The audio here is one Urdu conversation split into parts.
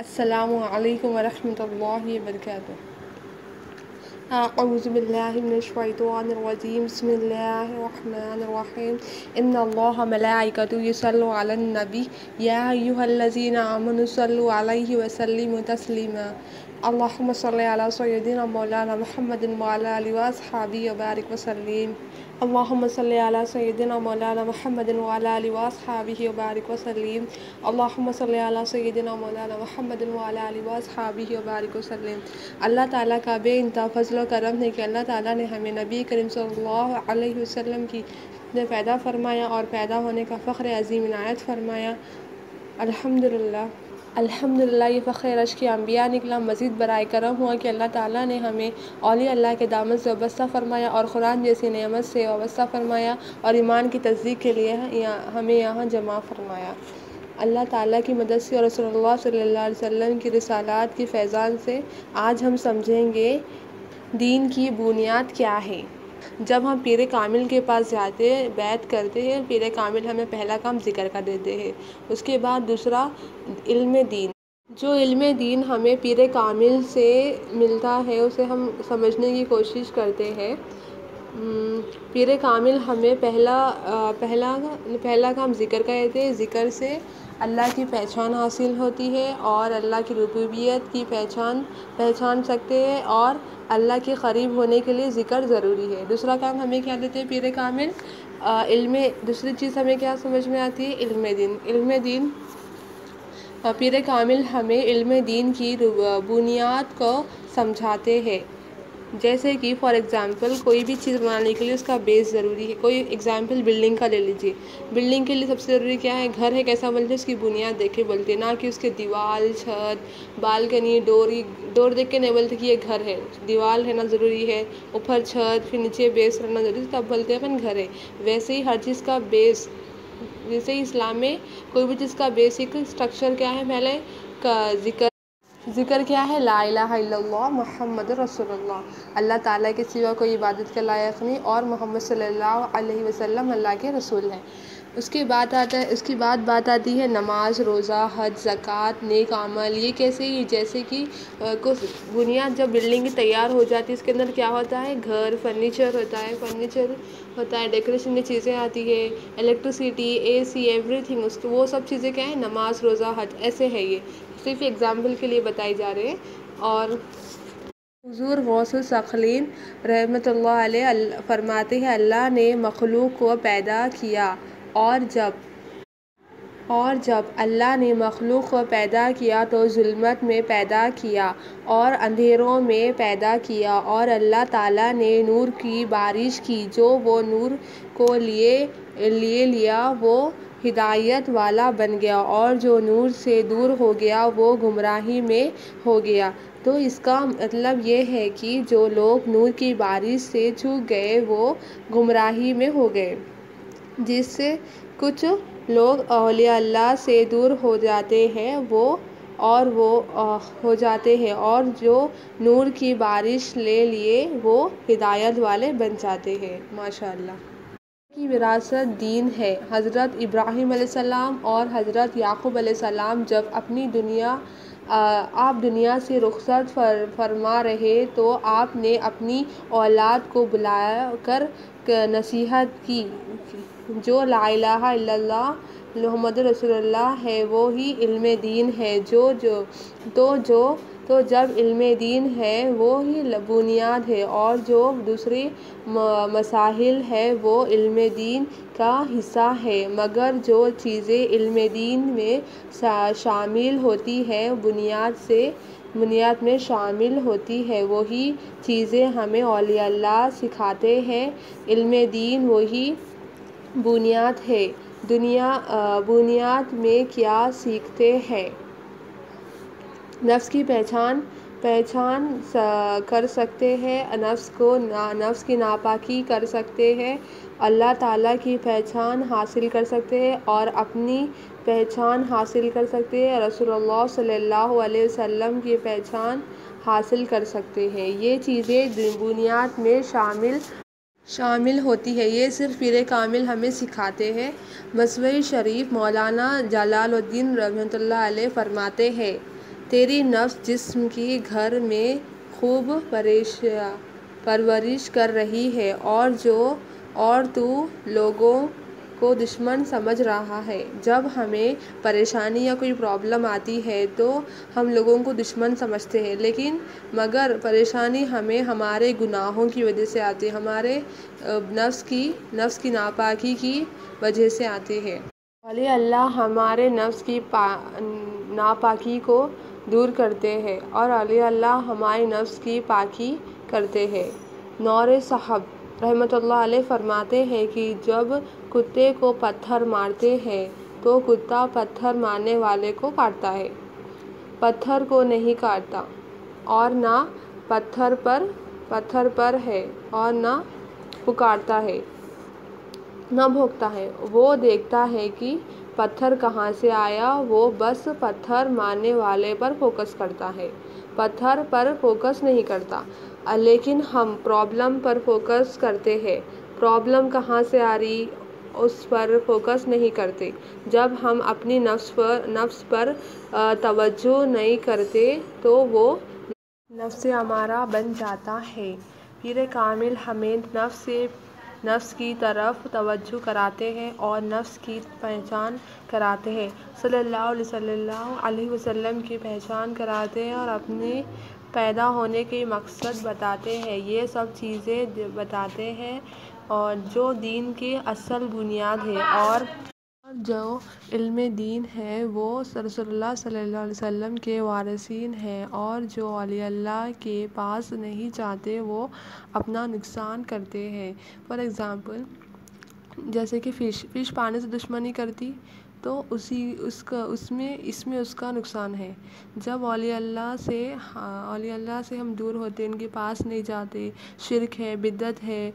السلام علیکم ورحمۃ اللہ وبرکاتہ۔ اعوذ باللہ من الشیطان الرجیم، بسم اللہ الرحمن الرحیم۔ ان اللہ ملائکۃ یصلون علی النبی یا ایھا الذین آمنوا صلوا علیہ وسلموا تسلیما۔ اللہم صلی علی سیدنا مولانا محمد وعلی آلہ واصحابہ وبارک وسلم۔ اللہم صلی علی سیدنا مولانا محمد وعلی آلہ واصحابہ وبارک وسلم۔ اللہم صلی علی سیدنا مولانا محمد وعلی آلہ واصحابہ وبارک وسلم۔ اللہ تعالیٰ کا بے انتہا فضل و کرم ہے کہ اللہ تعالیٰ نے ہمیں نبی کریم صلی اللہ علیہ وسلم کی نے پیدا فرمایا اور پیدا ہونے کا فخر عظیم عنایت فرمایا۔ الحمدللہ یہ فخر رشک کے انبیاء نکلا۔ مزید برائے کرم ہوا کہ اللہ تعالیٰ نے ہمیں اولیاء اللہ کے دامن سے وابستہ فرمایا اور قرآن جیسی نعمت سے وابستہ فرمایا اور ایمان کی تصدیق کے لیے ہمیں یہاں جمع فرمایا۔ اللہ تعالیٰ کی مدد سے اور رسول اللہ صلی اللہ علیہ وسلم کی رسالات کی فیضان سے آج ہم سمجھیں گے دین کی بنیاد کیا ہے۔ جب ہم پیر کامل کے پاس جاتے بیعت کرتے ہیں، پیر کامل ہمیں پہلا کام ذکر کا دیتے ہیں، اس کے بعد دوسرا علم دین۔ جو علم دین ہمیں پیر کامل سے ملتا ہے اسے ہم سمجھنے کی کوشش کرتے ہیں۔ پیر کامل ہمیں پہلا کام ذکر کا دیتے ہیں۔ ذکر سے اللہ کی پہچان حاصل ہوتی ہے اور اللہ کی ربوبیت کی پہچان سکتے ہیں، اور اللہ کے قریب ہونے کے لیے ذکر ضروری ہے۔ دوسرا کام ہمیں کیا دیتے ہیں پیر کامل؟ دوسری چیز ہمیں کیا سمجھ میں آتی ہے؟ علم دین۔ پیر کامل ہمیں علم دین کی بنیاد کو سمجھاتے ہیں۔ جیسے کہ فار ایگزامپل کوئی بھی چیز بنانے کے لیے اس کا بیس ضروری ہے۔ کوئی ایگزامپل بلڈنگ کا لے لیجیے۔ بلڈنگ کے لیے سب سے ضروری کیا ہے؟ گھر ہے کیسا بنتا ہے اس کی بنیاد دیکھ کے بولتے ہیں، نہ کہ اس کے دیوال، چھت، بالکنی، ڈور دیکھ کے نہیں بولتے کہ یہ گھر ہے۔ دیوال رہنا ضروری ہے، اوپر چھت، پھر نیچے بیس رہنا ضروری ہے، تب بولتے ہیں اپن گھر ہے۔ ویسے ہی ہر چیز کا بیس، جیسے اسلام میں کوئی بھی چیز کا بیسک اسٹرکچر کیا ہے؟ پہلے کا ذکر کیا ہے؟ لا الہ الا اللہ محمد رسول اللہ۔ اللہ تعالیٰ کے سوا کوئی عبادت کا لائق نہیں اور محمد صلی اللہ علیہ وسلم اللہ کے رسول ہیں۔ اس کے بعد بات آتی ہے نماز، روزہ، حج، زکوٰۃ، نیک عمل۔ یہ کیسے؟ جیسے کہ کچھ بنیاد جب بلڈنگ تیار ہو جاتی ہے اس کے اندر کیا ہوتا ہے؟ گھر، فرنیچر ہوتا ہے، ڈیکوریشن کی چیزیں آتی ہے، الیکٹریسٹی، اے سی، ایوری تھنگ، وہ سب چیزیں کیا ہیں؟ نماز، روزہ، حج، ایسے ہے۔ یہ صرف ایگزامپل کے لیے بتائی جا رہے ہیں۔ اور حضور غوث الثقلین رحمۃ اللہ علیہ فرماتے ہیں اللہ نے مخلوق کو پیدا کیا اور جب اللہ نے مخلوق کو پیدا کیا تو ظلمت میں پیدا کیا اور اندھیروں میں پیدا کیا، اور اللہ تعالیٰ نے نور کی بارش کی، جو وہ نور کو لیا وہ ہدایت والا بن گیا، اور جو نور سے دور ہو گیا وہ گمراہی میں ہو گیا۔ تو اس کا مطلب یہ ہے کہ جو لوگ نور کی بارش سے چوک گئے وہ گمراہی میں ہو گئے، جس سے کچھ لوگ اولیاء اللہ سے دور ہو جاتے ہیں اور جو نور کی بارش لے لیے وہ ہدایت والے بن جاتے ہیں۔ ماشاءاللہ کی وراثت دین ہے۔ حضرت ابراہیم علیہ السلام اور حضرت یعقوب علیہ السلام جب آپ دنیا سے رخصت فرما رہے تو آپ نے اپنی اولاد کو بلا کر نصیحت کی، جو لا الہ الا اللہ محمد رسول اللہ ہے وہی علم دین ہے۔ تو جب علم دین ہے وہی بنیاد ہے، اور جو دوسری مسائل ہے وہ علم دین کا حصہ ہے، مگر جو چیزیں علم دین میں شامل ہوتی ہیں بنیاد میں شامل ہوتی ہے، وہی چیزیں ہمیں اولیاء اللہ سکھاتے ہیں۔ علم دین وہی بنیاد ہے۔ بنیاد میں کیا سیکھتے ہیں؟ نفس کی پہچان کر سکتے ہیں، نفس کی ناپاکی کر سکتے ہیں، اللہ تعالیٰ کی پہچان حاصل کر سکتے ہیں اور اپنی پہچان حاصل کر سکتے ہیں، رسول اللہ صلی اللہ علیہ وسلم کی پہچان حاصل کر سکتے ہیں۔ یہ چیزیں بنیاد میں شامل ہوتی ہے، یہ صرف پیر کامل ہمیں سکھاتے ہیں۔ مصوی شریف مولانا جلال الدین رحمۃ اللہ علیہ فرماتے ہیں تیری نفس جسم کی گھر میں خوب پرورش کر رہی ہے اور تو لوگوں کو دشمن سمجھ رہا ہے۔ جب ہمیں پریشانی یا کوئی پرابلم آتی ہے تو ہم لوگوں کو دشمن سمجھتے ہیں، مگر پریشانی ہمیں ہمارے گناہوں کی وجہ سے آتی ہے، ہمارے نفس کی ناپاکی کی وجہ سے آتی ہے۔ ولی اللہ ہمارے نفس کی ناپاکی کو دور کرتے ہیں اور ولی اللہ ہمارے نفس کی پاکی کرتے ہیں۔ نور صاحب رحمۃ اللہ علیہ فرماتے ہیں کہ جب کتے کو پتھر مارتے ہیں تو کتا پتھر مارنے والے کو کاٹتا ہے، پتھر کو نہیں کاٹتا، اور نہ پتھر پر ہے اور نہ پکارتا ہے، نہ بھونکتا ہے۔ وہ دیکھتا ہے کہ پتھر کہاں سے آیا، وہ بس پتھر مارنے والے پر فوکس کرتا ہے، پتھر پر فوکس نہیں کرتا۔ لیکن ہم پرابلم پر فوکس کرتے ہیں، پرابلم کہاں سے آ رہی اس پر فوکس نہیں کرتے۔ جب ہم اپنی نفس پر توجہ نہیں کرتے تو وہ نفس امارہ بن جاتا ہے۔ پیر کامل ہمیں نفس کی طرف توجہ کراتے ہیں اور نفس کی پہچان کراتے ہیں، صلی اللہ علیہ وسلم کی پہچان کراتے ہیں اور اپنے پیدا ہونے کے مقصد بتاتے ہیں۔ یہ سب چیزیں بتاتے ہیں اور جو دین کی اصل بنیاد ہے، اور جو علم دین ہے وہ رسول اللہ صلی اللہ علیہ وسلم کے وارثین ہیں، اور جو اولیاء اللہ کے پاس نہیں جاتے وہ اپنا نقصان کرتے ہیں۔ فار ایگزامپل، جیسے کہ فش پانی سے دشمنی کرتی تو اس میں اس کا نقصان ہے۔ جب اولیاء اللہ سے ہم دور ہوتے، ان کے پاس نہیں جاتے، شرک ہے، بدعت ہے،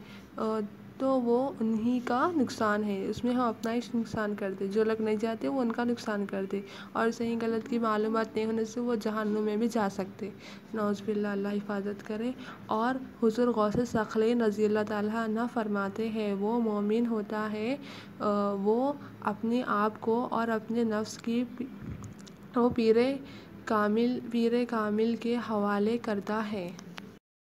تو وہ انہی کا نقصان ہے، اس میں ہم اپنا ہی نقصان کرتے۔ جو لوگ نہیں جاتے وہ ان کا نقصان کرتے، اور صحیح غلط کی معلومات نہیں ہونے سے وہ جہنم میں بھی جا سکتے، نعوذ باللہ، اللہ حفاظت کرے۔ اور حضور غوث ثقلین رضی اللہ تعالیٰ عنہ فرماتے ہیں، وہ مومن ہوتا ہے وہ اپنے آپ کو اور اپنے نفس کی پیر کامل کے حوالے کرتا ہے۔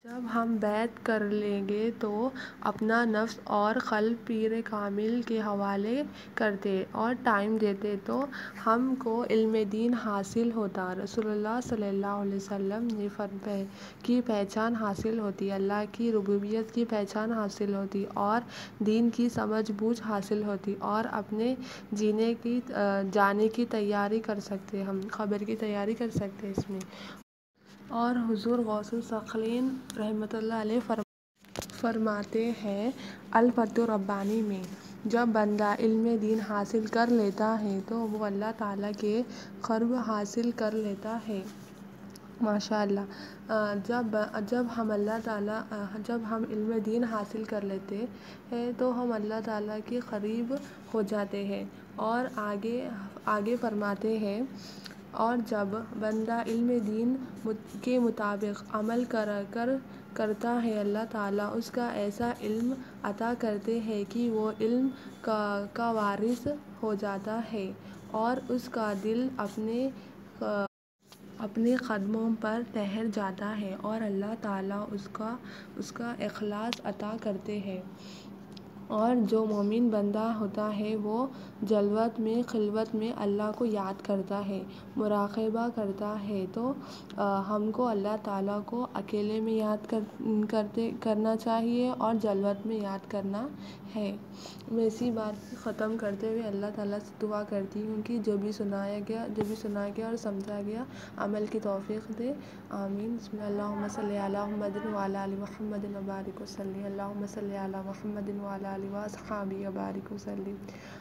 جب ہم بیعت کر لیں گے تو اپنا نفس اور قلب پیر کامل کے حوالے کرتے اور ٹائم دیتے تو ہم کو علم دین حاصل ہوتا، رسول اللہ صلی اللہ علیہ وسلم کی پہچان حاصل ہوتی، اللہ کی ربوبیت کی پہچان حاصل ہوتی، اور دین کی سمجھ بوجھ حاصل ہوتی، اور اپنے جانے کی تیاری کر سکتے، ہم قبر کی تیاری کر سکتے اس میں۔ اور حضور غوث ثقلین رحمۃ اللہ علیہ فرماتے ہیں الفتح ربانی میں، جب بندہ علم دین حاصل کر لیتا ہے تو وہ اللہ تعالیٰ کے قرب حاصل کر لیتا ہے۔ ماشاء اللہ، جب ہم علم دین حاصل کر لیتے ہیں تو ہم اللہ تعالیٰ کے قریب ہو جاتے ہیں۔ اور آگے فرماتے ہیں، اور جب بندہ علم دین کے مطابق عمل کرتا ہے، اللہ تعالیٰ اس کا ایسا علم عطا کرتے ہیں کہ وہ علم کا وارث ہو جاتا ہے، اور اس کا دل اپنے قدموں پر ٹھہر جاتا ہے، اور اللہ تعالیٰ اس کا اخلاص عطا کرتے ہیں۔ اور جو مومن بندہ ہوتا ہے وہ جلوت میں خلوت میں اللہ کو یاد کرتا ہے، مراقبہ کرتا ہے، تو ہم کو اللہ تعالیٰ کو اکیلے میں یاد کرنا چاہیے اور جلوت میں یاد کرنا ہے۔ میں اسی بات ختم کرتے ہوئے اللہ تعالیٰ سے دعا کرتی ہوں کہ جو بھی سنایا گیا اور سمجھا گیا عمل کی توفیق دے، آمین۔ بسم اللہ، اللہم صلی علی محمد وعلی آل محمد وبارک وسلم، اللہم صلی علی محمد وعلی آلہ وصحبہ وبارک وسلم،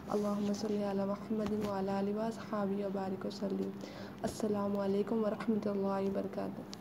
اللہم صلی علی محمد وعلی آلہ وصحبہ وبارک وسلم۔ السلام علیکم ورحمۃ اللہ وبرکاتہ۔